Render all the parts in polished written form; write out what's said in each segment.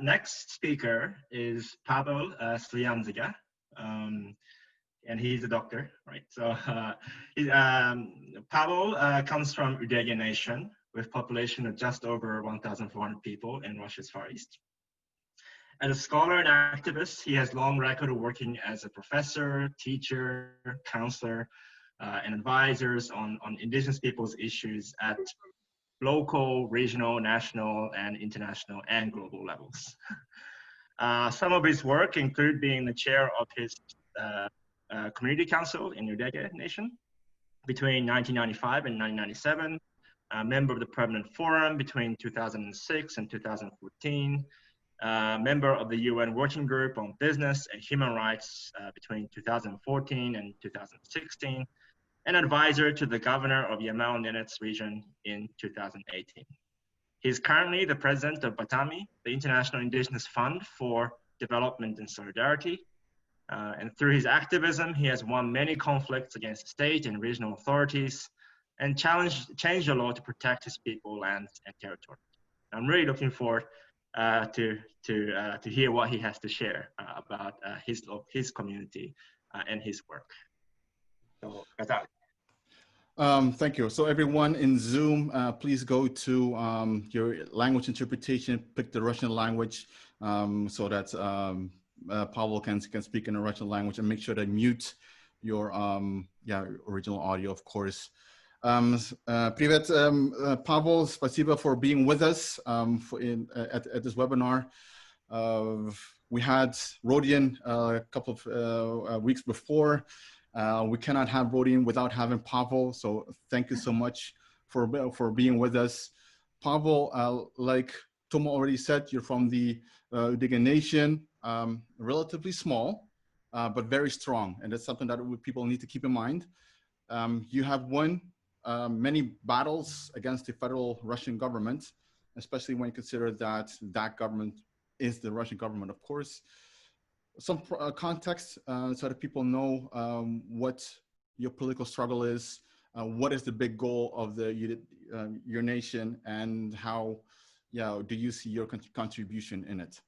Next speaker is Pavel Sulyandziga, and he's a doctor, right? Pavel comes from Udege Nation with population of just over 1,400 people in Russia's Far East. As a scholar and activist, he has long record of working as a professor, teacher, counselor, and advisors on Indigenous peoples issues at local, regional, national, and international and global levels. Some of his work include being the chair of his community council in Udege Nation between 1995 and 1997, a member of the Permanent Forum between 2006 and 2014, member of the UN Working Group on Business and Human Rights between 2014 and 2016, and advisor to the governor of Yamal Nenets region in 2018. He's currently the president of Batani, the International Indigenous Fund for Development and Solidarity. And through his activism, he has won many conflicts against state and regional authorities and changed the law to protect his people, lands, and territory. I'm really looking forward to hear what he has to share about his community and his work. So, thank you. So everyone in Zoom, please go to your language interpretation, pick the Russian language so that Pavel can speak in the Russian language, and make sure to mute your original audio, of course. Привет, Pavel, спасибо for being with us at this webinar. We had Rodion a couple of weeks before. We cannot have Rodion without having Pavel, so thank you so much for being with us. Pavel, like Toma already said, you're from the Udege Nation, relatively small, but very strong, and that's something that people need to keep in mind. You have won many battles against the federal Russian government, especially when you consider that that government is the Russian government, of course. Some context so that people know what your political struggle is, what is the big goal of your nation, and how do you see your contribution in it?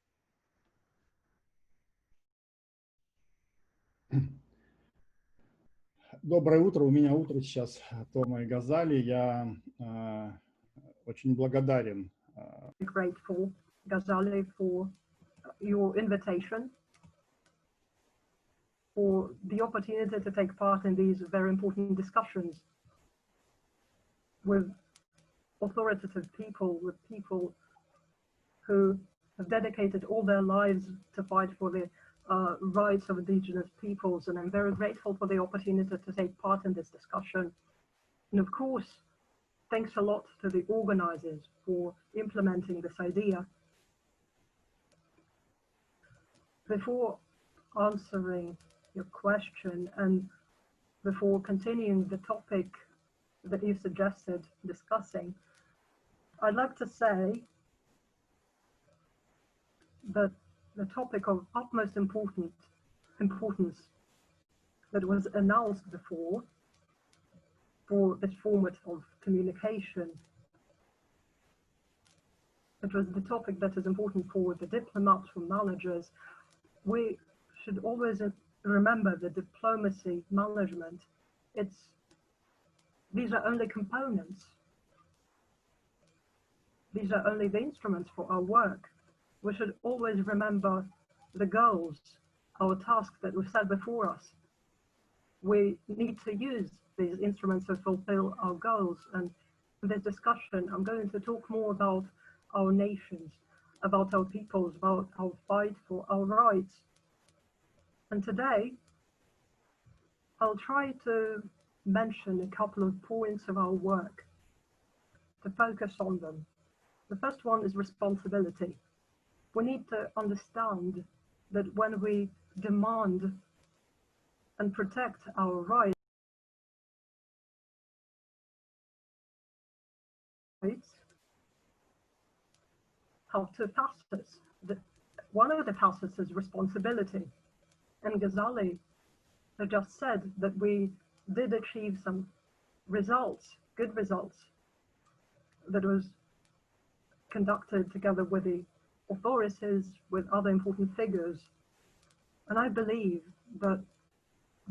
Доброе утро, у меня утро сейчас, Тома и Газали. Я очень благодарен. Grateful, Ghazali, for your invitation, for the opportunity to take part in these very important discussions with authoritative people, with people who have dedicated all their lives to fight for the rights of indigenous peoples, and I'm very grateful for the opportunity to take part in this discussion. And of course, thanks a lot to the organizers for implementing this idea. Before answering your question and before continuing the topic that you suggested discussing, I'd like to say that the topic of utmost importance that was announced before for this format of communication, it was the topic that is important for the diplomats, for managers. We should always remember the diplomacy management. These are only components. These are only the instruments for our work. We should always remember the goals, our tasks that were set before us. We need to use these instruments to fulfill our goals. And in this discussion, I'm going to talk more about our nations, about our peoples, about our fight for our rights. And today, I'll try to mention a couple of points of our work, to focus on them. The first one is responsibility. We need to understand that when we demand and protect our rights, have two facets. One of the facets is responsibility. And Ghazali just said that we did achieve some results, good results, that was conducted together with the authorities, with other important figures. And I believe that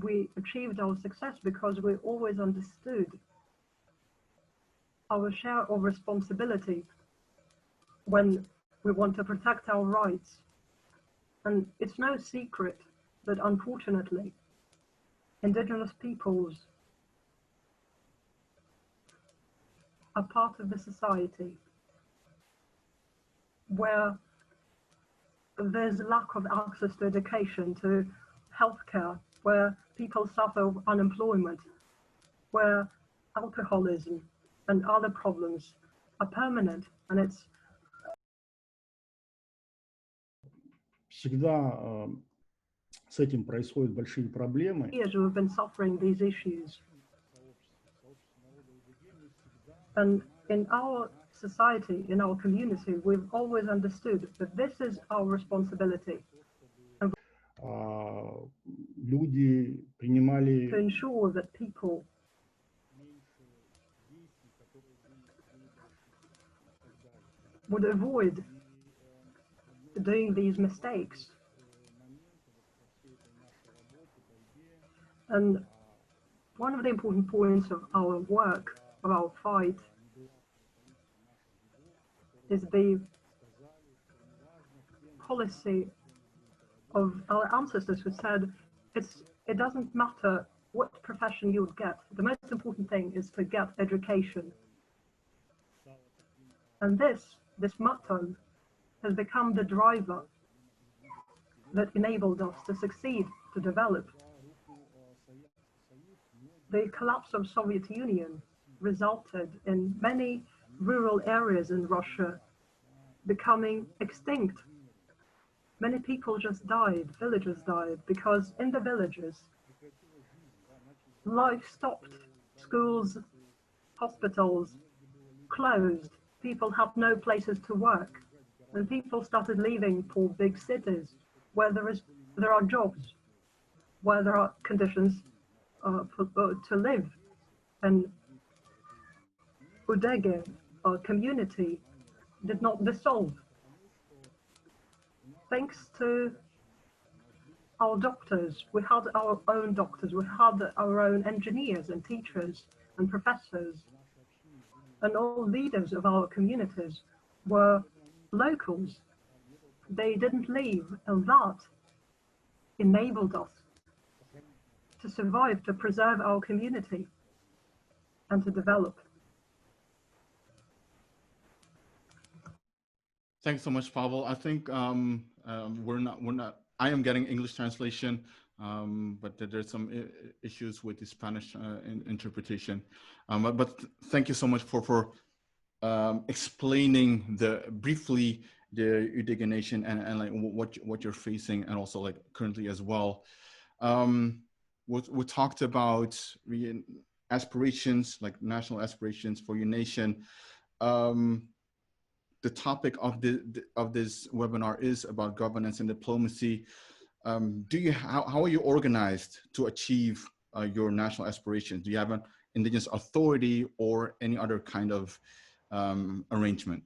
we achieved our success because we always understood our share of responsibility when we want to protect our rights. And it's no secret that, unfortunately, indigenous peoples are part of the society where there's lack of access to education, to healthcare, where people suffer of unemployment, where alcoholism and other problems are permanent, and it's всегда с этим происходят большие проблемы. years we've been suffering these issues. And in our society, in our community, we've always understood that this is our responsibility. Люди принимали To ensure that people would avoid doing these mistakes. And one of the important points of our work, of our fight, is the policy of our ancestors who said it doesn't matter what profession you would get. The most important thing is to get education. And this motto has become the driver that enabled us to succeed, to develop. The collapse of Soviet Union resulted in many rural areas in Russia becoming extinct. Many people just died, villages died, because in the villages, life stopped. Schools, hospitals closed. People had no places to work. And people started leaving for big cities where there are jobs, where there are conditions to live. And Udege, our community, did not dissolve. Thanks to our doctors, we had our own doctors, we had our own engineers and teachers and professors, and all leaders of our communities were locals. They didn't leave, and that enabled us to survive, to preserve our community, and to develop. Thanks so much, Pavel. I think we're not. I am getting English translation, but there's some issues with the Spanish interpretation. But thank you so much for explaining briefly the Udege nation and like what you're facing, and also like currently as well. We talked about aspirations, like national aspirations for your nation. The topic of this webinar is about governance and diplomacy. How are you organized to achieve your national aspirations? Do you have an indigenous authority or any other kind of arrangement?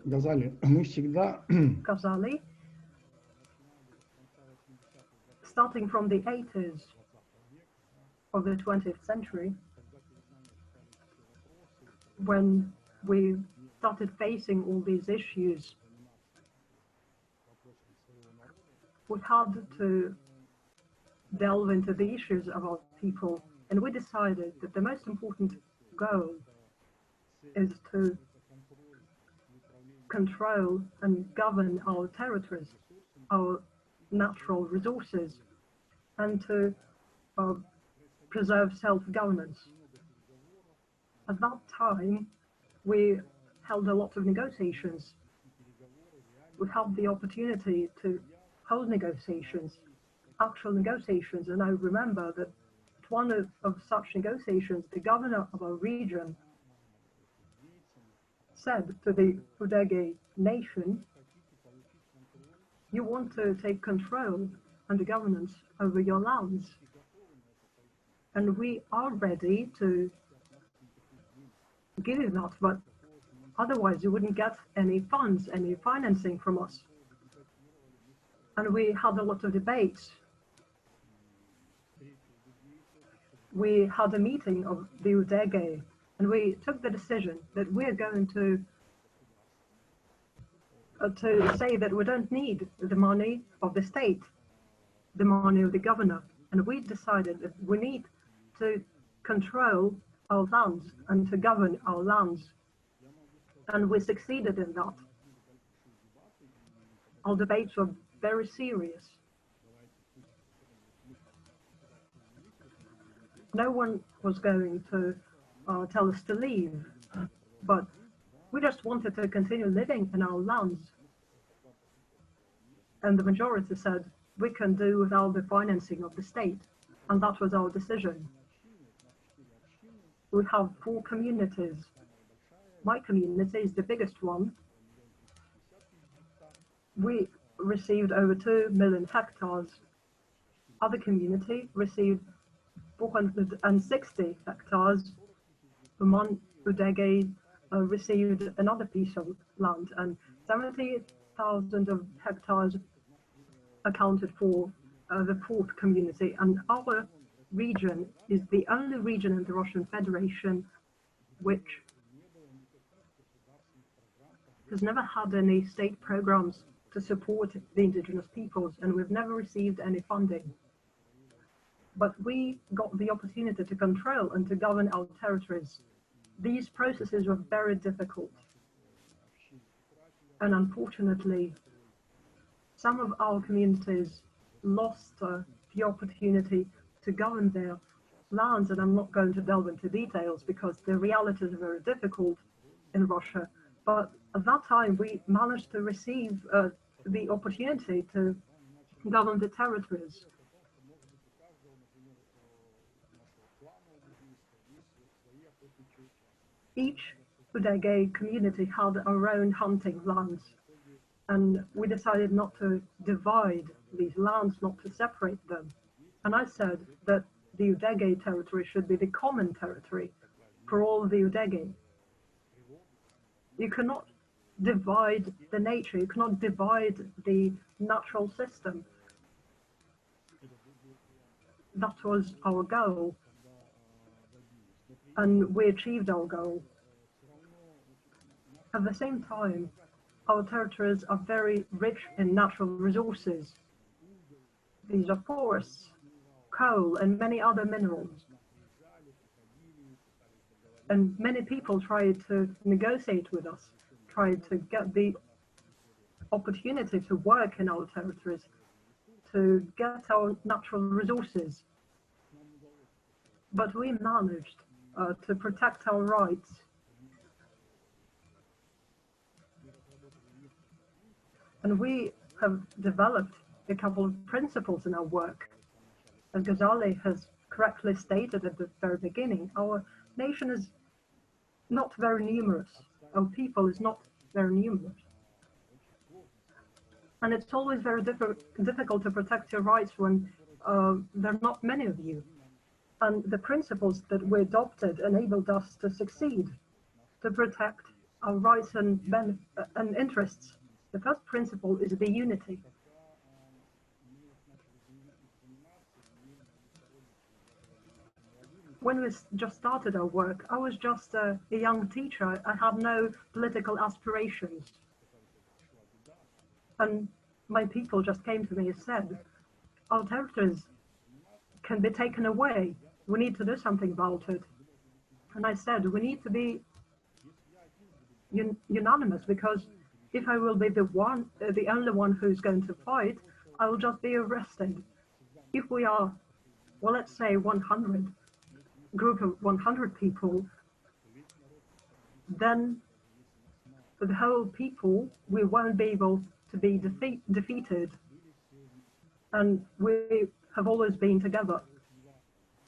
Ghazali, мы всегда Ghazali, starting from the 80s of the 20th century, when we started facing all these issues, we had to delve into the issues of our people, and we decided that the most important goal is to control and govern our territories, our natural resources, and to preserve self-governance. At that time, we held a lot of negotiations. We had the opportunity to hold negotiations, actual negotiations, and I remember that at one of such negotiations, the governor of our region said to the Udege nation, "You want to take control and the governance over your lands, and we are ready to give you that, but otherwise you wouldn't get any funds, any financing from us. And we had a lot of debates. We had a meeting of the Udege, and we took the decision that we're going to say that we don't need the money of the state, the money of the governor. And we decided that we need to control our lands and to govern our lands. And we succeeded in that. Our debates were very serious. No one was going to tell us to leave, but we just wanted to continue living in our lands. And the majority said, we can do without the financing of the state. And that was our decision. We have 4 communities. My community is the biggest one. We received over 2 million hectares. Other community received 460 hectares. One Udege received another piece of land, and 70,000 of hectares accounted for the 4th community. And our region is the only region in the Russian Federation which has never had any state programs to support the indigenous peoples, and we've never received any funding. But we got the opportunity to control and to govern our territories. These processes were very difficult. And unfortunately, some of our communities lost the opportunity to govern their lands, and I'm not going to delve into details because the realities are very difficult in Russia. But at that time, we managed to receive the opportunity to govern the territories. Each Udege community had our own hunting lands, and we decided not to divide these lands, not to separate them. And I said that the Udege territory should be the common territory for all the Udege. You cannot divide the nature, you cannot divide the natural system. That was our goal, and we achieved our goal. At the same time, our territories are very rich in natural resources. These are forests, coal, and many other minerals. And many people tried to negotiate with us, tried to get the opportunity to work in our territories, to get our natural resources. But we managed to protect our rights. And we have developed a couple of principles in our work. As Ghazali has correctly stated at the very beginning, our nation is not very numerous. Our people is not very numerous. And it's always very difficult to protect your rights when there are not many of you. And the principles that we adopted enabled us to succeed, to protect our rights and interests. The first principle is the unity. When we just started our work, I was just a young teacher. I had no political aspirations. And my people just came to me and said, our territories can be taken away. We need to do something about it. And I said, we need to be unanimous, because if I will be the only one who's going to fight, I will just be arrested. If we are, well, let's say 100, group of 100 people, then for the whole people, we won't be able to be defeated. And we have always been together.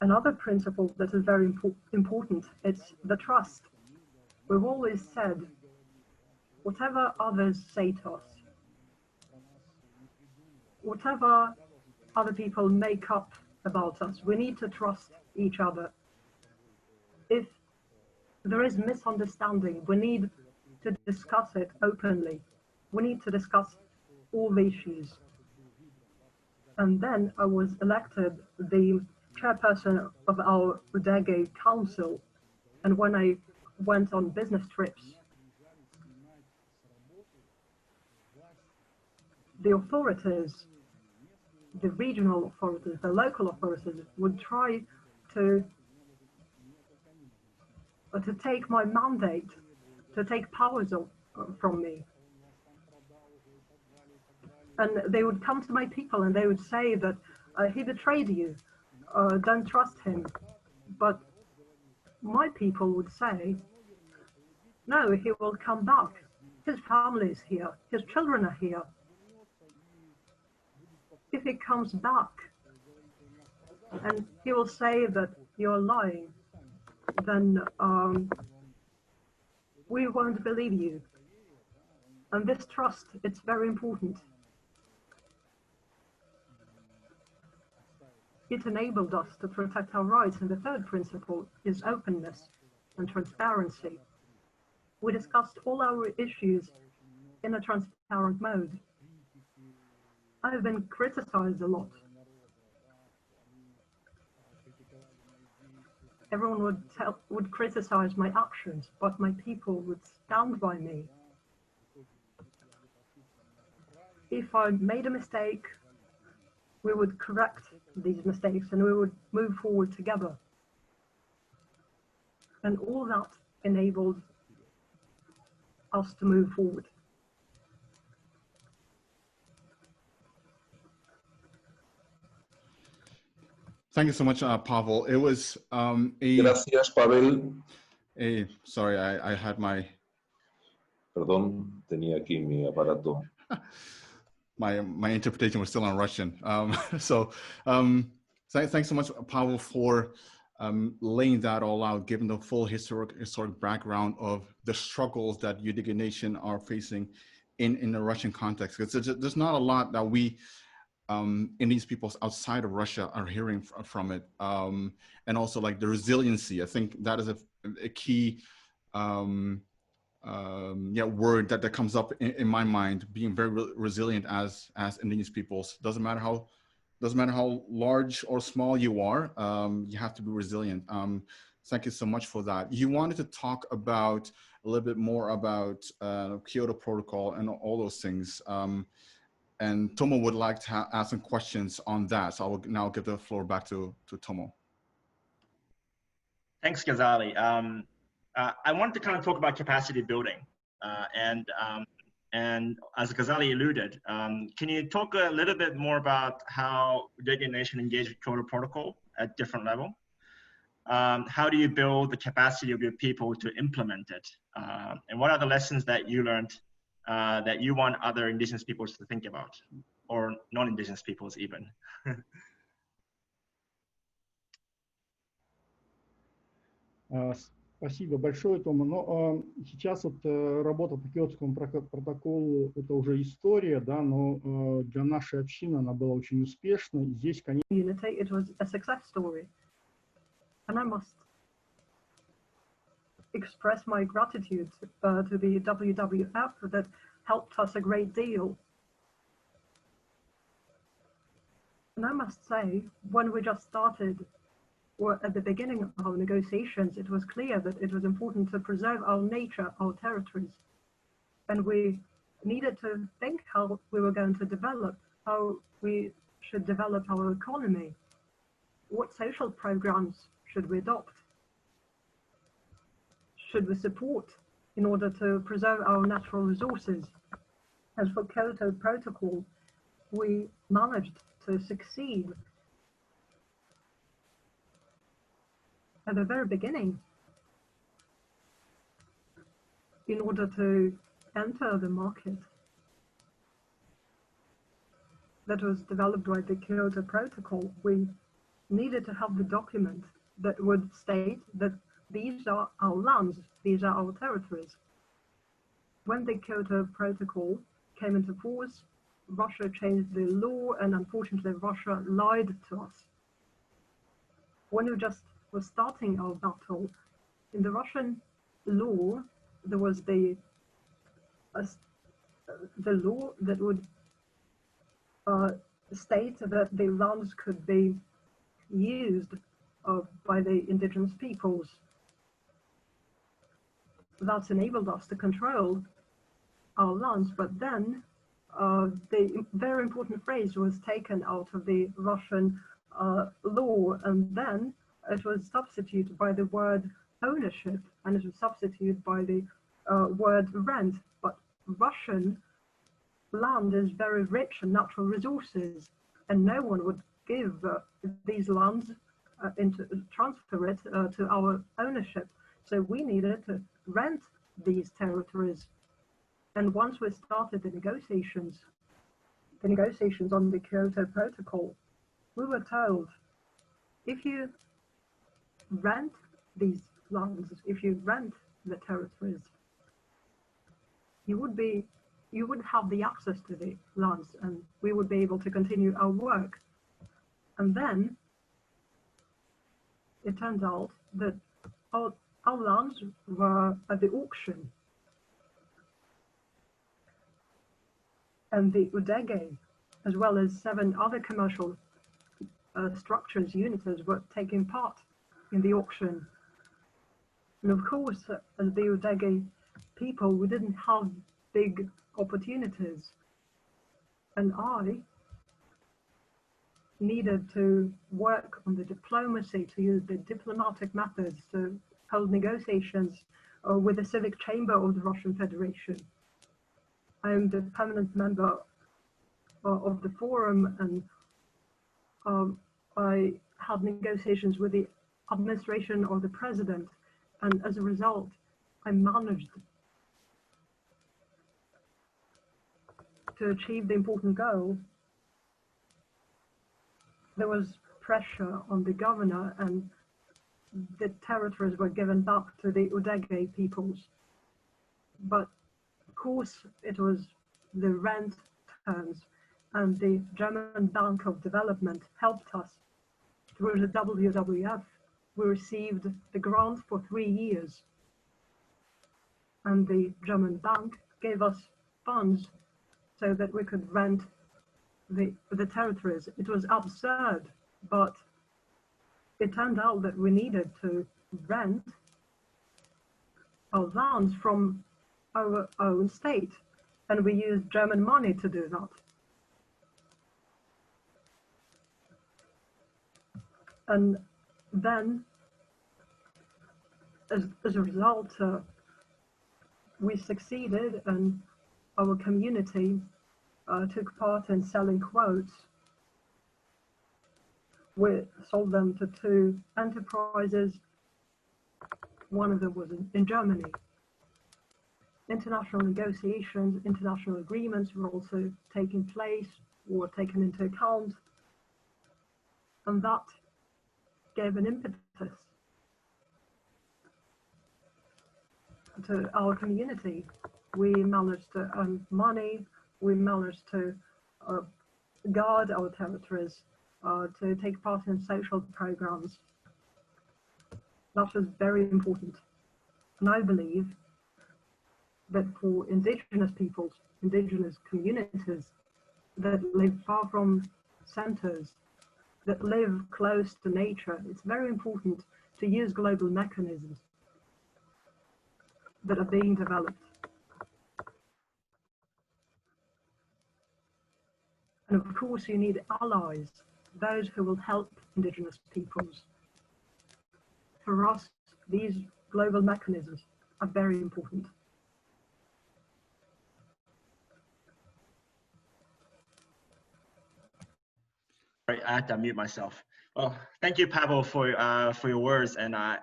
Another principle that is very important, it's the trust. We've always said, whatever others say to us, whatever other people make up about us, we need to trust each other. If there is misunderstanding. We need to discuss it openly. We need to discuss all the issues. And then I was elected the chairperson of our Udege council. And when I went on business trips, the authorities, the regional authorities, the local authorities would try to take my mandate, to take powers from me. And they would come to my people and they would say that he betrayed you, don't trust him. But my people would say, no, he will come back. His family is here, his children are here. If he comes back and he will say that you're lying, then we won't believe you. And this trust, it's very important. It enabled us to protect our rights. And the third principle is openness and transparency. We discussed all our issues in a transparent mode. I have been criticized a lot. Everyone would criticize my actions, but my people would stand by me. If I made a mistake, we would correct these mistakes and we would move forward together. And all that enabled us to move forward. Thank you so much, Pavel. It was Gracias, Pavel. Sorry, I had my... Perdón, tenía aquí mi aparato. my interpretation was still on Russian. Thanks so much, Pavel, for laying that all out, given the full historic background of the struggles that Udege Nation are facing in the Russian context. Because there's not a lot that we Indigenous peoples outside of Russia are hearing from it, and also like the resiliency. I think that is a key word that comes up in my mind. Being very resilient as Indigenous peoples. Doesn't matter how large or small you are. You have to be resilient. Thank you so much for that. You wanted to talk about a little bit more about Kyoto Protocol and all those things. And Tomo would like to ask some questions on that. So I will now give the floor back to Tomo. Thanks, Ghazali. I wanted to kind of talk about capacity building. And as Ghazali alluded, can you talk a little bit more about how Udege Nation engaged with Kyoto Protocol at different level? How do you build the capacity of your people to implement it? And what are the lessons that you learned that you want other Indigenous peoples to think about, or non-Indigenous peoples even? Спасибо большое, Тома. Но сейчас вот работа по Киотскому протоколу — это уже история, да, но для нашей общины она была очень успешна. Здесь, конечно... It was a success story. And I must express my gratitude to the WWF that helped us a great deal. And I must say, when we just started, or at the beginning of our negotiations, it was clear that it was important to preserve our nature, our territories. And we needed to think how we were going to develop, how we should develop our economy. What social programs should we adopt? Should we support in order to preserve our natural resources? As for Kyoto Protocol, we managed to succeed at the very beginning in order to enter the market that was developed by the Kyoto Protocol. We needed to have the document that would state that these are our lands, these are our territories. When the Kyoto Protocol came into force, Russia changed the law, and unfortunately Russia lied to us. When we just were starting our battle, in the Russian law, there was the law that would state that the lands could be used by the indigenous peoples. That's enabled us to control our lands, but then the very important phrase was taken out of the Russian law, and then it was substituted by the word ownership, and it was substituted by the word rent. But Russian land is very rich in natural resources, and no one would give these lands transfer it to our ownership. So we needed to rent these territories. And once we started the negotiations on the Kyoto Protocol, we were told, if you rent these lands, if you rent the territories, you would have the access to the lands, and we would be able to continue our work. And then it turned out that our lands were at the auction. And the Udege, as well as 7 other commercial structures, unitors, were taking part in the auction. And of course, as the Udege people, we didn't have big opportunities. And I needed to work on the diplomacy, to use the diplomatic methods to hold negotiations with the civic chamber of the Russian Federation. I am the permanent member of the forum, and I had negotiations with the administration of the president, and as a result, I managed to achieve the important goal. There was pressure on the governor, and the territories were given back to the Udege peoples. But of course, it was the rent terms, and the German Bank of Development helped us through the WWF. We received the grant for 3 years, and the German bank gave us funds so that we could rent the territories. It was absurd, but it turned out that we needed to rent our lands from our own state, and we used German money to do that. And then, as a result, we succeeded, and our community took part in selling quotes. We sold them to 2 enterprises. One of them was in Germany. International negotiations, international agreements were also taking place or taken into account, and that gave an impetus to our community. We managed to earn money, we managed to guard our territories, to take part in social programs. That was very important. And I believe that for indigenous peoples, indigenous communities that live far from centers, that live close to nature, it's very important to use global mechanisms that are being developed. And of course, you need allies, those who will help indigenous peoples. For us, these global mechanisms are very important. Sorry, I had to mute myself. Well, thank you, Pavel, for your words, and I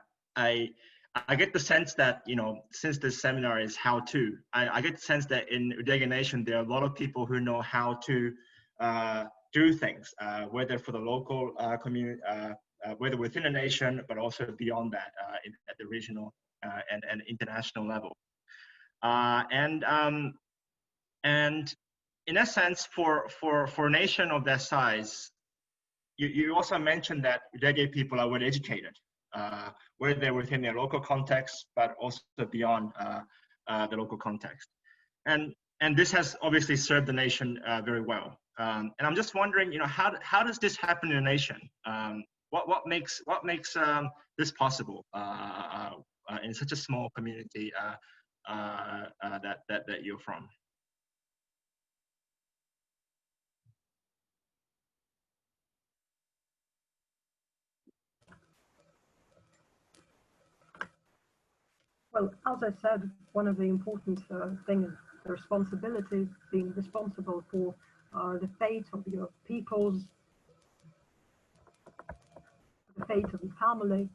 get the sense that, you know, since this seminar is how-to, I get the sense that in Udege Nation there are a lot of people who know how to do things, whether for the local community, whether within a nation, but also beyond that, at the regional and international level. And in a sense, for a nation of that size, you also mentioned that Udege people are well educated. whether within their local context, but also beyond the local context. And this has obviously served the nation very well. And I'm just wondering, how does this happen in a nation? What makes this possible in such a small community that you're from? Well, as I said, one of the important things is the responsibility, being responsible for the fate of your peoples, the fate of the family.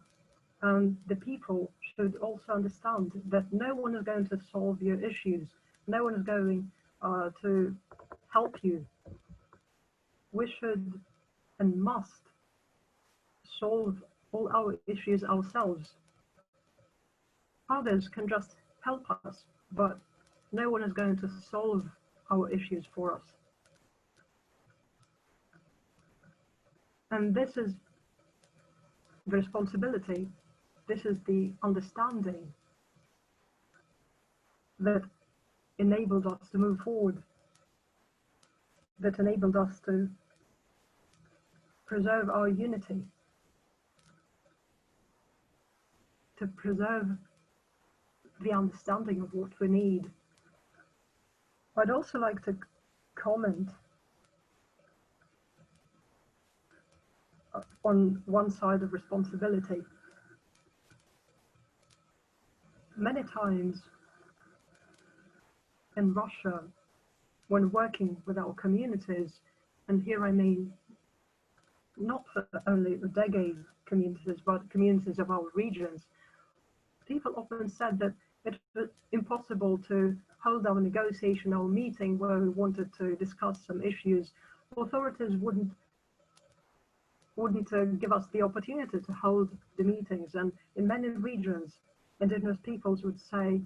And the people should also understand that no one is going to solve your issues. No one is going to help you. We should and must solve all our issues ourselves. Others can just help us, but no one is going to solve our issues for us. And this is the responsibility, this is the understanding that enabled us to move forward, that enabled us to preserve our unity, to preserve the understanding of what we need. I'd also like to comment on one side of responsibility. Many times in Russia, when working with our communities, and here I mean not only Udege communities, but communities of our regions, people often said that it was impossible to hold our negotiation, our meeting where we wanted to discuss some issues. Authorities wouldn't give us the opportunity to hold the meetings. And in many regions, Indigenous peoples would say,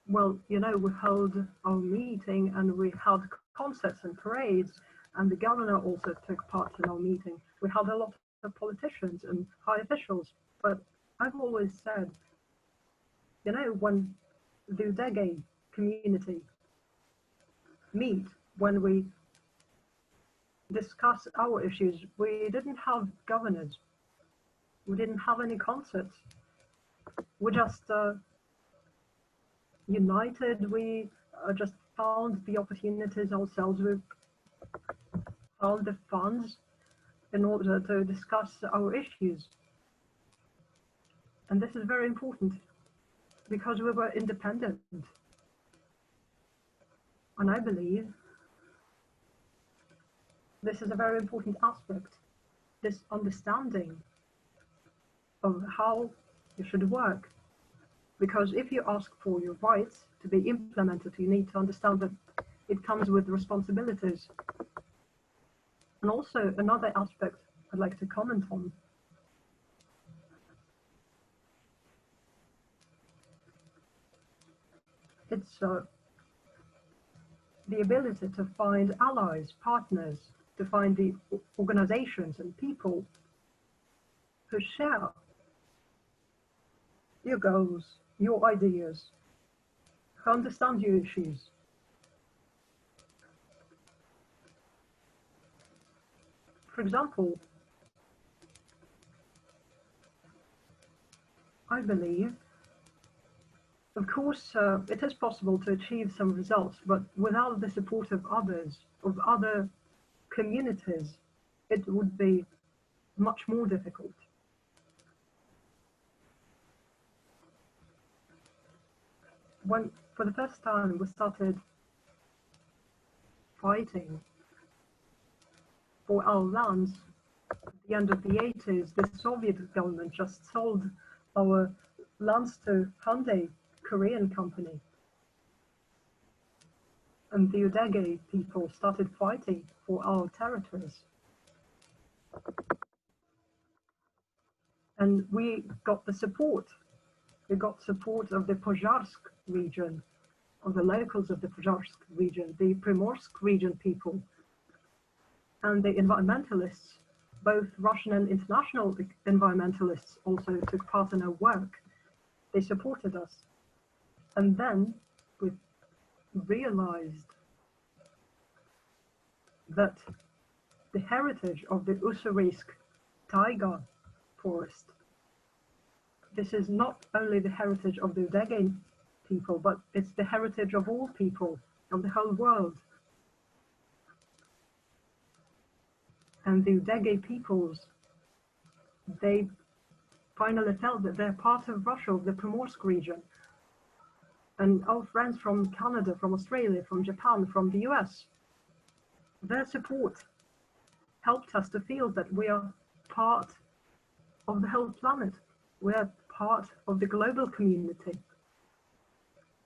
well, we held our meeting and we held concerts and parades, and the governor also took part in our meeting. We had a lot of politicians and high officials, but I've always said, when the Udege community meet, when we discuss our issues, we didn't have governors, we didn't have any concerts, we just united, we just found the opportunities ourselves, we found the funds in order to discuss our issues. And this is very important because we were independent. And I believe this is a very important aspect, this understanding of how you should work. Because if you ask for your rights to be implemented, you need to understand that it comes with responsibilities. And also another aspect I'd like to comment on. It's the ability to find allies, partners, to find the organizations and people who share your goals, your ideas, who understand your issues. For example, I believe, of course, it is possible to achieve some results, but without the support of others, of other communities, it would be much more difficult. When, for the first time, we started fighting for our lands, at the end of the 80s, the Soviet government just sold our lands to Hyundai Korean company. And the Udege people started fighting for our territories. And we got the support. We got support of the Pozharsk region, of the locals of the Pozharsk region, the Primorsk region people, and the environmentalists both Russian and international environmentalists also took part in our work. They supported us. And then we realized that the heritage of the Ussurisk taiga forest, this is not only the heritage of the Udege people, but it's the heritage of all people, of the whole world. And the Udege peoples, they finally felt that they're part of Russia, of the Primorsk region. And our friends from Canada, from Australia, from Japan, from the US, their support helped us to feel that we are part of the whole planet. We are part of the global community.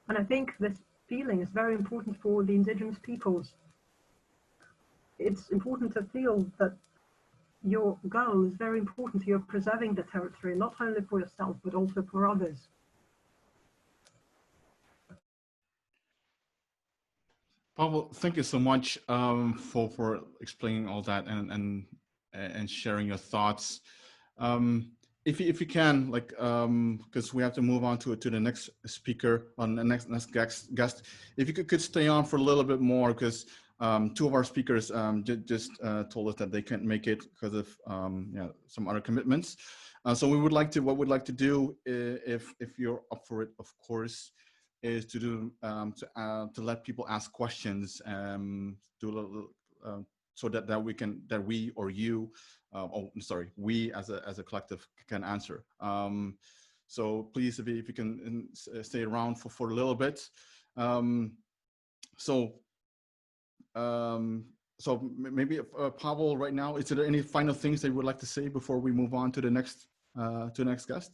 And I think this feeling is very important for the indigenous peoples. It's important to feel that your goal is very important. You're preserving the territory, not only for yourself, but also for others. Pavel, thank you so much for explaining all that and sharing your thoughts. If you can, like, because we have to move on to the next speaker, on the next guest. If you could stay on for a little bit more, because two of our speakers just told us that they can't make it because of some other commitments. So what we'd like to do, if you're up for it, of course, is to do to let people ask questions, so that we or you, we as a collective can answer. So please, if you can stay around for a little bit. So maybe Pavel, right now, is there any final things that you would like to say before we move on to the next guest?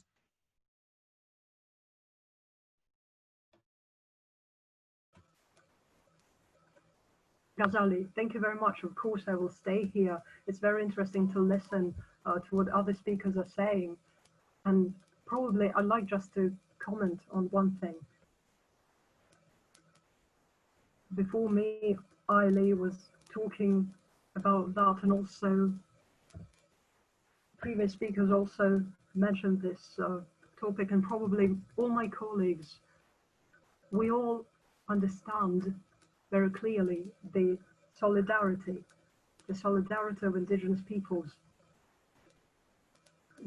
Ghazali, thank you very much. Of course, I will stay here. It's very interesting to listen to what other speakers are saying. And probably I'd like just to comment on one thing. Before me, Aili was talking about that, and also previous speakers also mentioned this topic, and probably all my colleagues, we all understand very clearly the solidarity of indigenous peoples,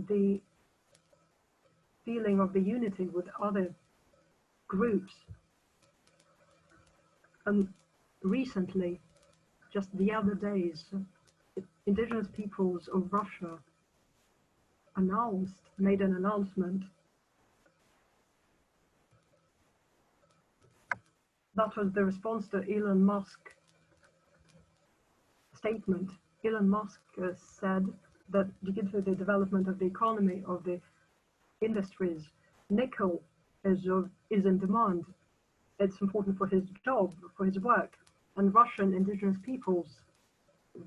the feeling of the unity with other groups. And recently, just the other days, indigenous peoples of Russia made an announcement that was the response to Elon Musk's statement. Elon Musk said that due to the development of the economy, of the industries, nickel is in demand. It's important for his job, for his work. And Russian indigenous peoples,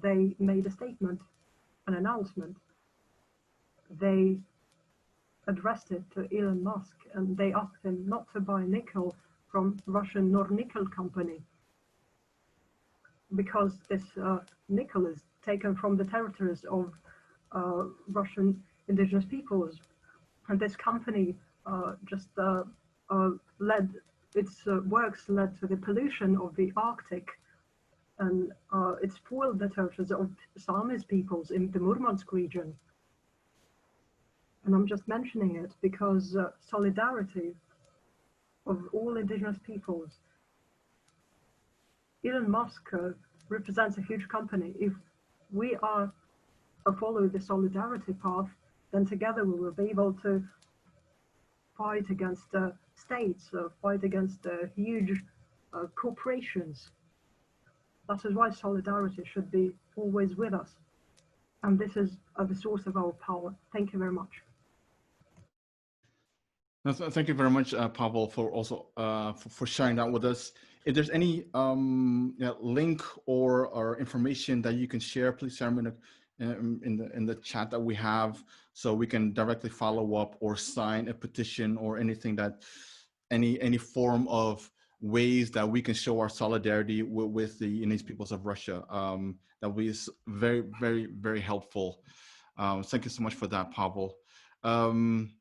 they made a statement, an announcement. They addressed it to Elon Musk, and they asked him not to buy nickel from Russian Nornickel company, because this nickel is taken from the territories of Russian indigenous peoples. And this company led to the pollution of the Arctic, and it spoiled the territories of Sami's peoples in the Murmansk region. And I'm just mentioning it because solidarity of all indigenous peoples. Elon Musk represents a huge company. If we are follow the solidarity path, then together we will be able to fight against states, fight against huge corporations. That is why solidarity should be always with us. And this is the source of our power. Thank you very much. Thank you very much, Pavel, for also for sharing that with us. If there's any link or information that you can share, please share them in the chat that we have, so we can directly follow up or sign a petition or anything that any form of ways that we can show our solidarity with the Indigenous peoples of Russia. That will be very, very, very helpful. Thank you so much for that, Pavel.